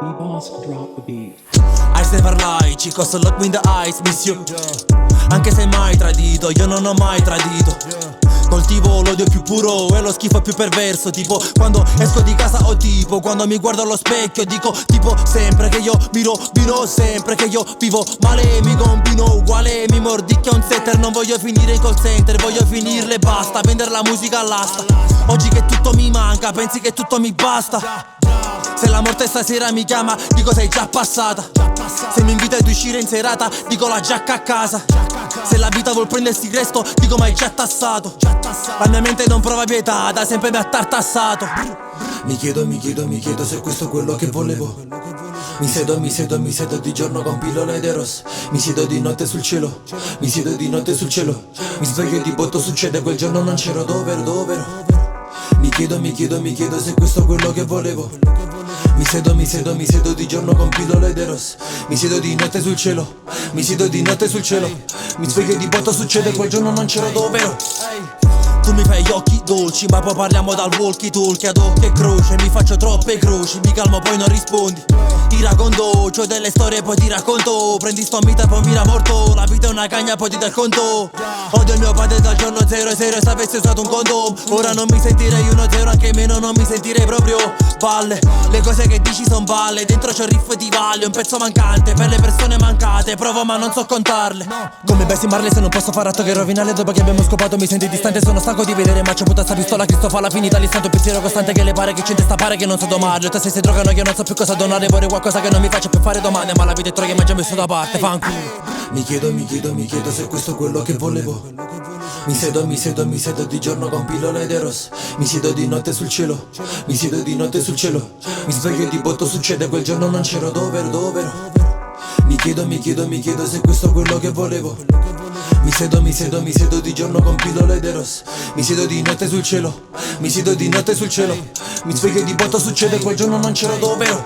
B-Boss drop the beat. I never lie, chico, so look me in the eyes, miss you. Anche se mai tradito, io non ho mai tradito. Coltivo l'odio più puro e lo schifo più perverso. Tipo quando esco di casa o tipo quando mi guardo allo specchio dico tipo sempre che io mi rovino, sempre che io vivo male, mi combino uguale, mi mordicchia un setter. Non voglio finire in call center, voglio finirle, basta vendere la musica all'asta. Oggi che tutto mi manca, pensi che tutto mi basta. Se la morte stasera mi chiama, dico sei già passata. Se mi invita ad uscire in serata, dico la giacca a casa. Se la vita vuol prendersi resto, dico ma hai già tassato. La mia mente non prova pietà, da sempre mi ha tartassato. Mi chiedo se questo è quello che volevo. Mi siedo di giorno con pillole ed eros. Mi siedo di notte sul cielo, mi siedo di notte sul cielo. Mi sveglio e di botto succede, quel giorno non c'ero, dov'ero. Mi chiedo se questo è quello che volevo. Mi siedo di giorno con pillole ed eros. Mi siedo di notte sul cielo, mi siedo di notte sul cielo. Mi sveglio e di botto succede, quel giorno non c'ero, dov'ero. Tu mi fai gli occhi dolci, ma poi parliamo dal walkie talkie ad occhio e croce. Mi faccio troppe croci, mi calmo poi non rispondi. Ti racconto, c'ho delle storie poi ti racconto. Prendi sto mita poi mira morto. La vita è una cagna poi ti dà il conto. Odio il mio padre dal giorno 0 e se avessi usato un condom. Ora non mi sentirei 1-0, anche meno non mi sentirei proprio balle. Le cose che dici son balle, dentro c'ho il riff di valle. Un pezzo mancante per le persone mancate, provo ma non so contarle. Come Bessie Marley se non posso far atto che rovinale. Dopo che abbiamo scopato mi senti distante, sono stanco di vedere ma c'ho puta sta pistola. Cristo fa la finita all'istante, un pensiero costante che le pare che c'è in testa, pare che non so domarlo. Te se drogano io non so più cosa donare, vorrei qualcosa che non mi faccia più fare domande. Ma la vita è troia, ma già messo da parte, fanculo. Mi chiedo se questo è quello che volevo. Mi siedo di giorno con pillole ed eros. Mi siedo di notte sul cielo, mi siedo di notte sul cielo. Mi sveglio e di botto succede, quel giorno non c'ero, dov'ero. Mi chiedo se questo è quello che volevo. Mi siedo di giorno con pillole ed eros. Mi siedo di notte sul cielo, mi siedo di notte sul cielo. Mi sveglio e di botto succede, quel giorno non c'ero, dov'ero.